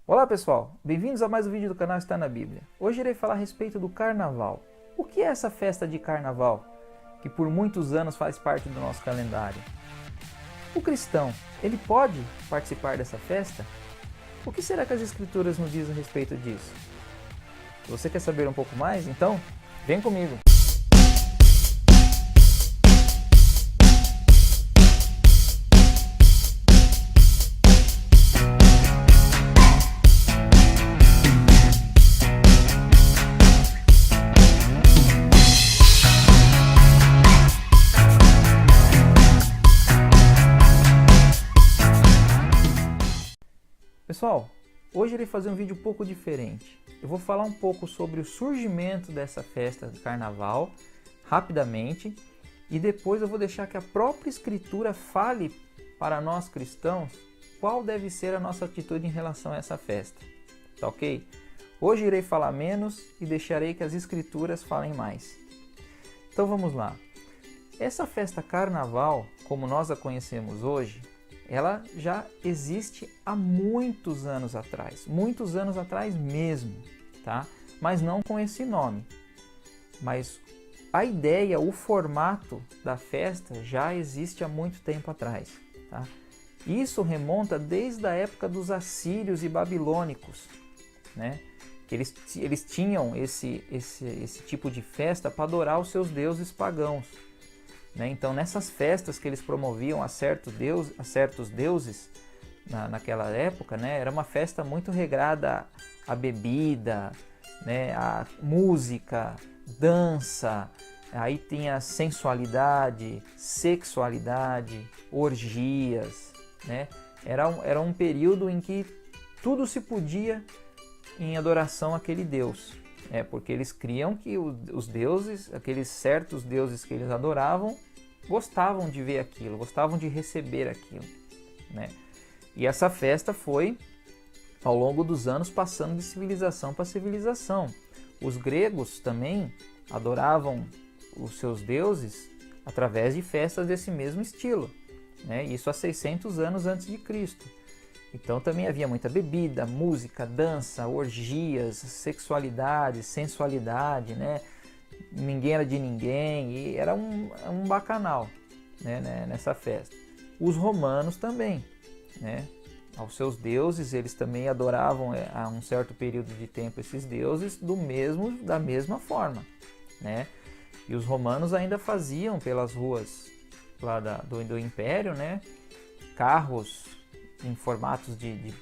Olá pessoal, bem-vindos a mais um vídeo do canal Está na Bíblia. Hoje irei falar a respeito do Carnaval. O que é essa festa de Carnaval, que por muitos anos faz parte do nosso calendário? O cristão, ele pode participar dessa festa? O que será que as Escrituras nos dizem a respeito disso? Se você quer saber um pouco mais, então vem comigo! Pessoal, hoje irei fazer um vídeo um pouco diferente. Eu vou falar um pouco sobre o surgimento dessa festa de carnaval, rapidamente, e depois eu vou deixar que a própria Escritura fale para nós cristãos qual deve ser a nossa atitude em relação a essa festa. Tá ok? Hoje irei falar menos e deixarei que as Escrituras falem mais. Então vamos lá. Essa festa carnaval, como nós a conhecemos hoje, ela já existe há muitos anos atrás mesmo, tá? Mas não com esse nome. Mas a ideia, o formato da festa já existe há muito tempo atrás, tá? Isso remonta desde a época dos assírios e babilônicos, né? Eles tinham esse tipo de festa para adorar os seus deuses pagãos. Então, nessas festas que eles promoviam a certos deuses naquela época, né, era uma festa muito regrada à bebida, né, à música, dança, aí tinha sensualidade, sexualidade, orgias, né? Era um período em que tudo se podia em adoração àquele Deus. Porque eles criam que os deuses, aqueles certos deuses que eles adoravam, gostavam de ver aquilo, gostavam de receber aquilo, né? E essa festa foi, ao longo dos anos, passando de civilização para civilização. Os gregos também adoravam os seus deuses através de festas desse mesmo estilo, né? Isso há 600 anos antes de Cristo. Então também havia muita bebida, música, dança, orgias, sexualidade, sensualidade, né? Ninguém era de ninguém e era um bacanal, né, nessa festa. Os romanos também, né? Aos seus deuses, eles também adoravam há um certo período de tempo esses deuses da mesma forma, né? E os romanos ainda faziam pelas ruas lá do Império, né, carros em formatos de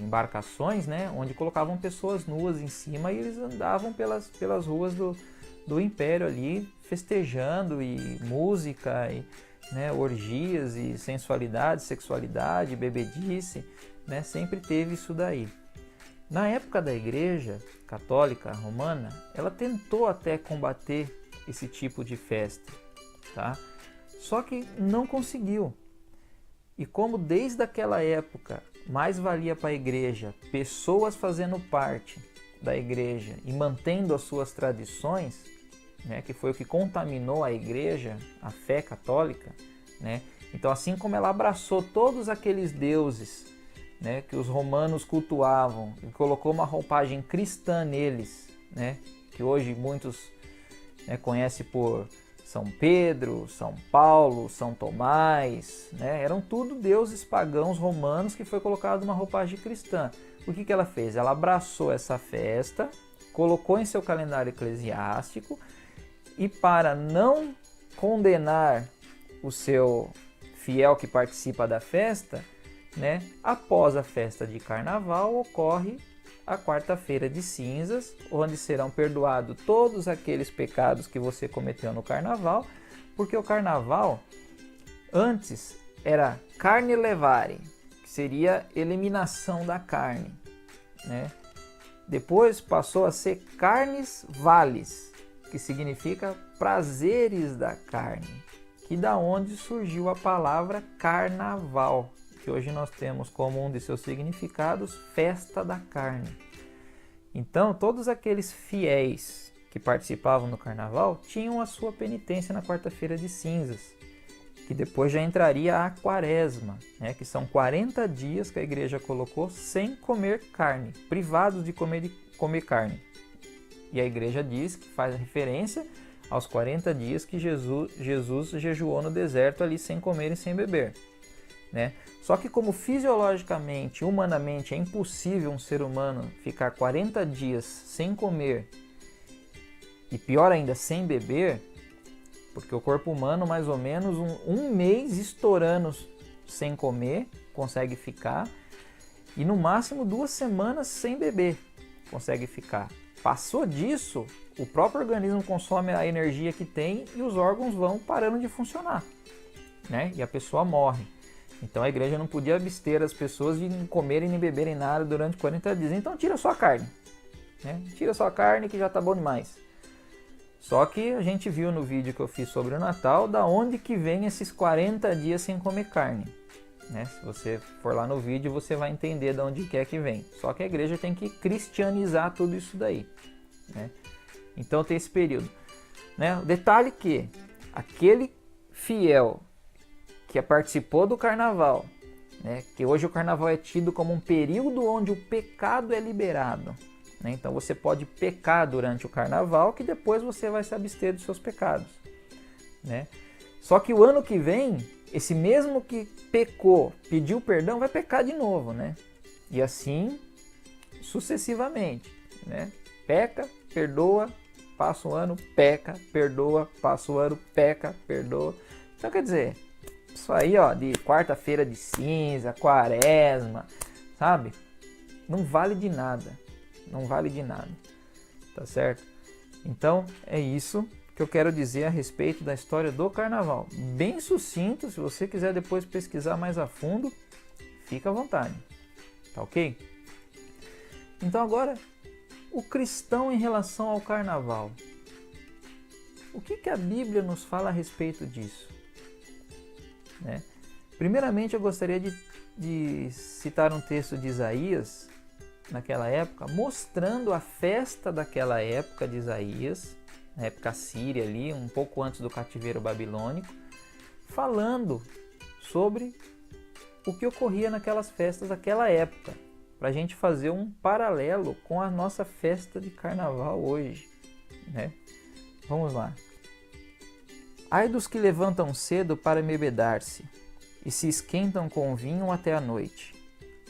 embarcações, né, onde colocavam pessoas nuas em cima e eles andavam pelas ruas do Império ali, festejando, e música, e, né, orgias, e sensualidade, sexualidade, bebedice, né, sempre teve isso daí. Na época da Igreja Católica Romana, ela tentou até combater esse tipo de festa, tá? Só que não conseguiu. E como desde aquela época mais valia para a igreja pessoas fazendo parte da igreja e mantendo as suas tradições, né, que foi o que contaminou a igreja, a fé católica, né? Então, assim como ela abraçou todos aqueles deuses, né, que os romanos cultuavam e colocou uma roupagem cristã neles, né, que hoje muitos, né, conhecem por São Pedro, São Paulo, São Tomás, né? Eram tudo deuses pagãos romanos que foi colocado uma roupagem cristã. O que ela fez? Ela abraçou essa festa, colocou em seu calendário eclesiástico e, para não condenar o seu fiel que participa da festa, né, após a festa de carnaval ocorre a quarta-feira de cinzas, onde serão perdoados todos aqueles pecados que você cometeu no carnaval, porque o carnaval antes era carne levare, que seria eliminação da carne, né? Depois passou a ser carnes vales, que significa prazeres da carne, que da onde surgiu a palavra carnaval, que hoje nós temos como um de seus significados festa da carne. Então, todos aqueles fiéis que participavam do carnaval tinham a sua penitência na quarta-feira de cinzas. que depois já entraria a quaresma, né, que são 40 dias que a igreja colocou sem comer carne, privados de comer carne. E a igreja diz que faz referência aos 40 dias que Jesus jejuou no deserto ali sem comer e sem beber, né? Só que como fisiologicamente, humanamente, é impossível um ser humano ficar 40 dias sem comer e pior ainda, sem beber, porque o corpo humano mais ou menos um mês estourando sem comer consegue ficar e no máximo 2 semanas sem beber consegue ficar. Passou disso, o próprio organismo consome a energia que tem e os órgãos vão parando de funcionar, né? E a pessoa morre. Então a igreja não podia abster as pessoas de não comerem nem beberem nada durante 40 dias. Então tira só a carne, né? Tira só a carne que já tá bom demais. Só que a gente viu no vídeo que eu fiz sobre o Natal, da onde que vem esses 40 dias sem comer carne, né? Se você for lá no vídeo, você vai entender de onde que é que vem. Só que a igreja tem que cristianizar tudo isso daí, né? Então tem esse período, né? O detalhe que aquele fiel que participou do carnaval, né? Que hoje o carnaval é tido como um período onde o pecado é liberado, né? Então você pode pecar durante o carnaval, que depois você vai se abster dos seus pecados, né? Só que o ano que vem, esse mesmo que pecou, pediu perdão, vai pecar de novo, né? E assim sucessivamente, né? Peca, perdoa, passa o ano, peca, perdoa, passa o ano, peca, perdoa. Então quer dizer, isso aí, ó, de quarta-feira de cinza, quaresma, sabe? Não vale de nada. Não vale de nada. Tá certo? Então, é isso que eu quero dizer a respeito da história do carnaval. Bem sucinto, se você quiser depois pesquisar mais a fundo, fica à vontade. Tá ok? Então agora, o cristão em relação ao carnaval. O que a Bíblia nos fala a respeito disso? Né? Primeiramente, eu gostaria de citar um texto de Isaías, naquela época, mostrando a festa daquela época de Isaías, na época síria ali, um pouco antes do cativeiro babilônico, falando sobre o que ocorria naquelas festas daquela época, para a gente fazer um paralelo com a nossa festa de carnaval hoje, né? Vamos lá. Ai dos que levantam cedo para embebedar-se, e se esquentam com vinho até a noite.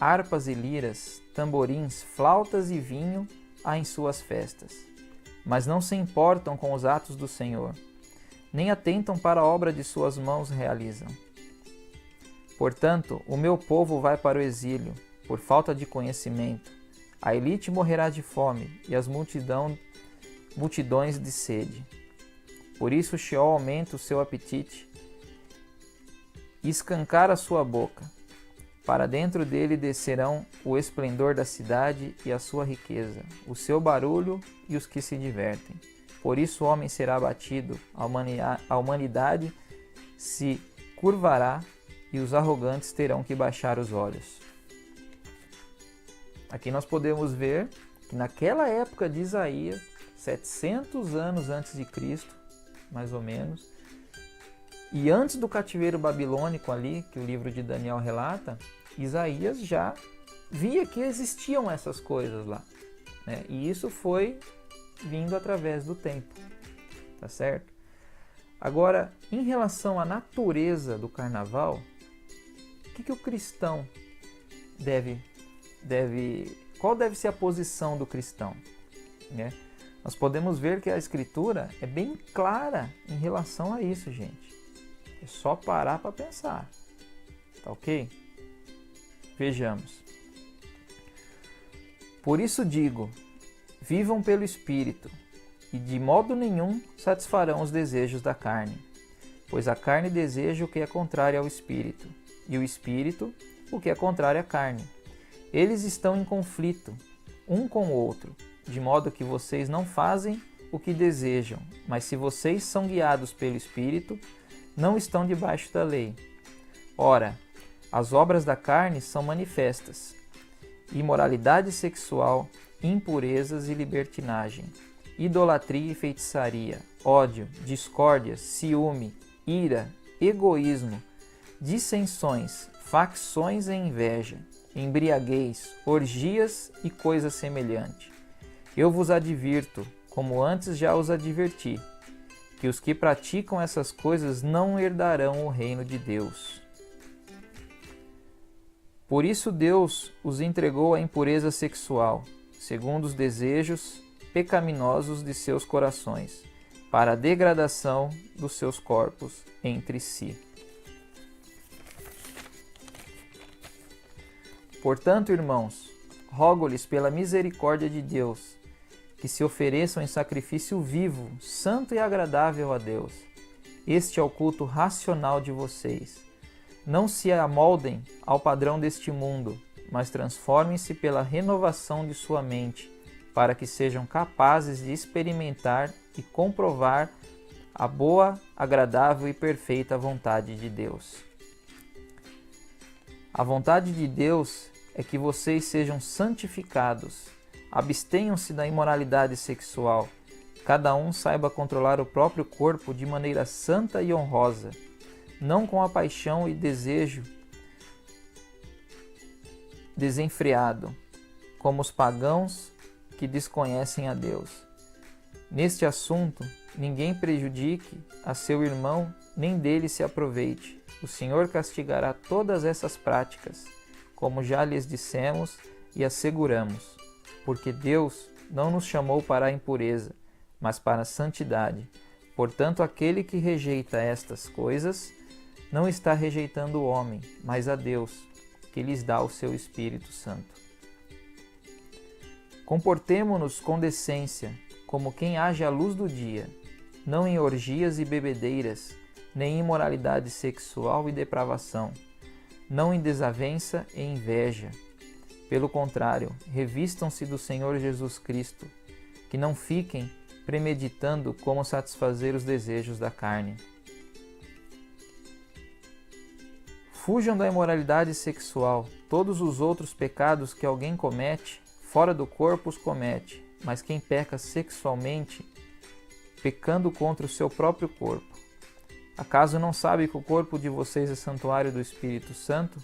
Harpas e liras, tamborins, flautas e vinho há em suas festas. Mas não se importam com os atos do Senhor, nem atentam para a obra de suas mãos realizam. Portanto, o meu povo vai para o exílio, por falta de conhecimento. A elite morrerá de fome, e as multidões de sede. Por isso Sheol aumenta o seu apetite e escancara a sua boca. Para dentro dele descerão o esplendor da cidade e a sua riqueza, o seu barulho e os que se divertem. Por isso o homem será abatido, a humanidade se curvará e os arrogantes terão que baixar os olhos. Aqui nós podemos ver que naquela época de Isaías, 700 anos antes de Cristo, mais ou menos, e antes do cativeiro babilônico ali, que o livro de Daniel relata, Isaías já via que existiam essas coisas lá, né? E isso foi vindo através do tempo, tá certo? Agora, em relação à natureza do carnaval, o que o cristão qual deve ser a posição do cristão, né? Nós podemos ver que a Escritura é bem clara em relação a isso, gente. É só parar para pensar, tá ok? Vejamos. Por isso digo, vivam pelo Espírito, e de modo nenhum satisfarão os desejos da carne, pois a carne deseja o que é contrário ao Espírito, e o Espírito o que é contrário à carne. Eles estão em conflito, um com o outro, de modo que vocês não fazem o que desejam, mas se vocês são guiados pelo Espírito, não estão debaixo da lei. Ora, as obras da carne são manifestas: imoralidade sexual, impurezas e libertinagem, idolatria e feitiçaria, ódio, discórdia, ciúme, ira, egoísmo, dissensões, facções e inveja, embriaguez, orgias e coisas semelhantes. Eu vos advirto, como antes já os adverti, que os que praticam essas coisas não herdarão o reino de Deus. Por isso Deus os entregou à impureza sexual, segundo os desejos pecaminosos de seus corações, para a degradação dos seus corpos entre si. Portanto, irmãos, rogo-lhes pela misericórdia de Deus, que se ofereçam em sacrifício vivo, santo e agradável a Deus. Este é o culto racional de vocês. Não se amoldem ao padrão deste mundo, mas transformem-se pela renovação de sua mente, para que sejam capazes de experimentar e comprovar a boa, agradável e perfeita vontade de Deus. A vontade de Deus é que vocês sejam santificados, abstenham-se da imoralidade sexual, cada um saiba controlar o próprio corpo de maneira santa e honrosa, não com a paixão e desejo desenfreado, como os pagãos que desconhecem a Deus. Neste assunto, ninguém prejudique a seu irmão, nem dele se aproveite. O Senhor castigará todas essas práticas, como já lhes dissemos e asseguramos, porque Deus não nos chamou para a impureza, mas para a santidade. Portanto, aquele que rejeita estas coisas não está rejeitando o homem, mas a Deus, que lhes dá o seu Espírito Santo. Comportemo-nos com decência, como quem age à luz do dia, não em orgias e bebedeiras, nem em imoralidade sexual e depravação, não em desavença e inveja. Pelo contrário, revistam-se do Senhor Jesus Cristo, que não fiquem premeditando como satisfazer os desejos da carne. Fujam da imoralidade sexual. Todos os outros pecados que alguém comete, fora do corpo os comete, mas quem peca sexualmente, pecando contra o seu próprio corpo. Acaso não sabe que o corpo de vocês é santuário do Espírito Santo,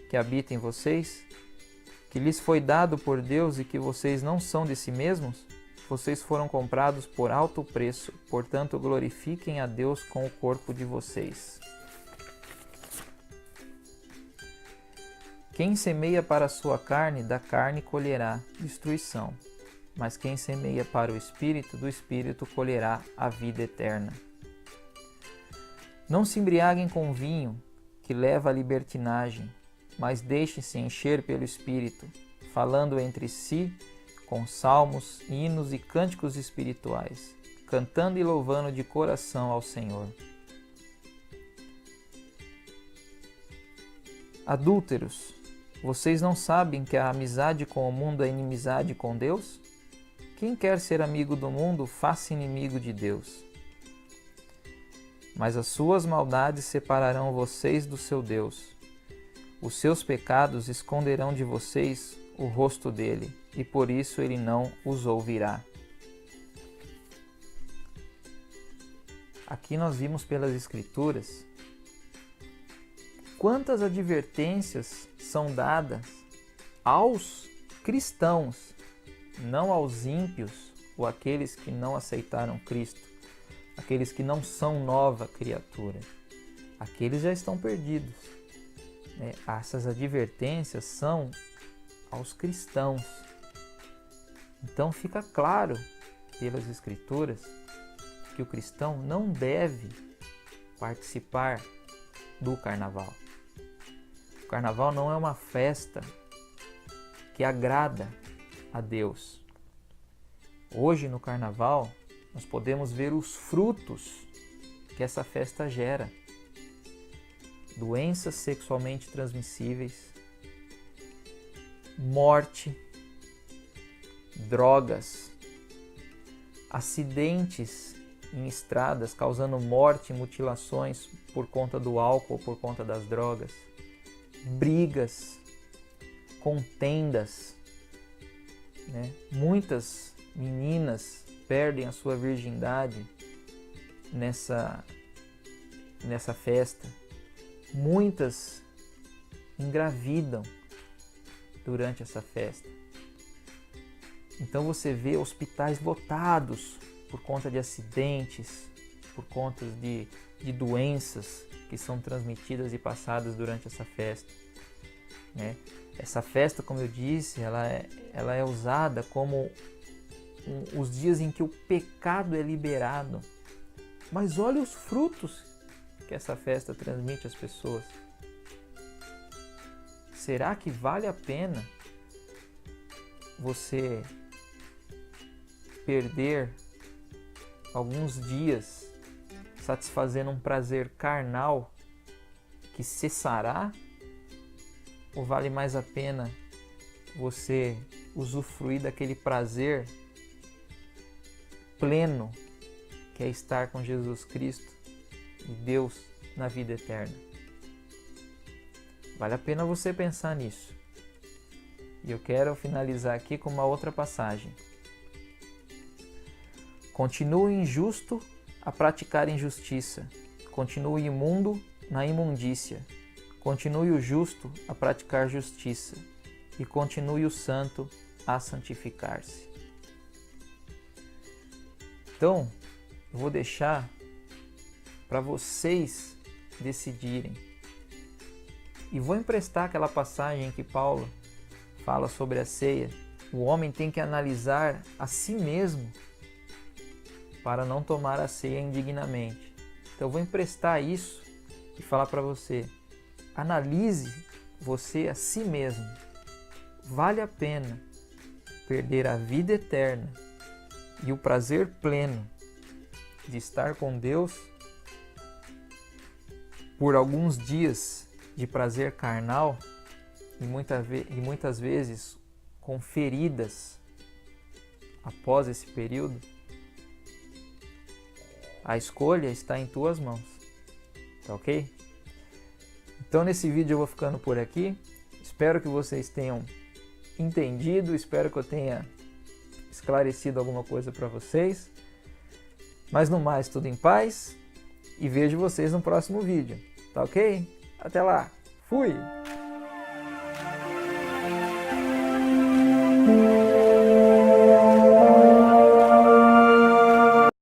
que habita em vocês, que lhes foi dado por Deus e que vocês não são de si mesmos? Vocês foram comprados por alto preço, portanto glorifiquem a Deus com o corpo de vocês. Quem semeia para a sua carne, da carne colherá destruição, mas quem semeia para o Espírito, do Espírito colherá a vida eterna. Não se embriaguem com vinho, que leva à libertinagem, mas deixem-se encher pelo Espírito, falando entre si com salmos, hinos e cânticos espirituais, cantando e louvando de coração ao Senhor. Adúlteros, vocês não sabem que a amizade com o mundo é inimizade com Deus? Quem quer ser amigo do mundo, faça inimigo de Deus. Mas as suas maldades separarão vocês do seu Deus. Os seus pecados esconderão de vocês o rosto dele, e por isso ele não os ouvirá. Aqui nós vimos pelas Escrituras quantas advertências são dadas aos cristãos, não aos ímpios ou aqueles que não aceitaram Cristo, aqueles que não são nova criatura. Aqueles já estão perdidos. Essas advertências são aos cristãos. Então fica claro pelas Escrituras que o cristão não deve participar do carnaval. O carnaval não é uma festa que agrada a Deus. Hoje no carnaval nós podemos ver os frutos que essa festa gera. Doenças sexualmente transmissíveis, morte, drogas, acidentes em estradas causando morte e mutilações por conta do álcool, por conta das drogas, brigas, contendas, Muitas meninas perdem a sua virgindade nessa festa, muitas engravidam durante essa festa. Então você vê hospitais lotados por conta de acidentes, por conta de doenças que são transmitidas e passadas durante essa festa, né? Essa festa, como eu disse, ela é usada como os dias em que o pecado é liberado. Mas olha os frutos que essa festa transmite às pessoas. Será que vale a pena você perder alguns dias satisfazendo um prazer carnal que cessará? Ou vale mais a pena você usufruir daquele prazer pleno que é estar com Jesus Cristo e Deus na vida eterna? Vale a pena você pensar nisso. E eu quero finalizar aqui com uma outra passagem. Continue injusto a praticar injustiça. Continue imundo na imundícia. Continue o justo a praticar justiça. E continue o santo a santificar-se. Então, eu vou deixar para vocês decidirem. E vou emprestar aquela passagem que Paulo fala sobre a ceia. O homem tem que analisar a si mesmo para não tomar a ceia indignamente. Então eu vou emprestar isso e falar para você: analise você a si mesmo. Vale a pena perder a vida eterna e o prazer pleno de estar com Deus por alguns dias de prazer carnal e muitas vezes com feridas após esse período? A escolha está em tuas mãos, tá ok? Então nesse vídeo eu vou ficando por aqui. Espero que vocês tenham entendido, espero que eu tenha esclarecido alguma coisa para vocês. Mas no mais, tudo em paz e vejo vocês no próximo vídeo, tá ok? Até lá, fui!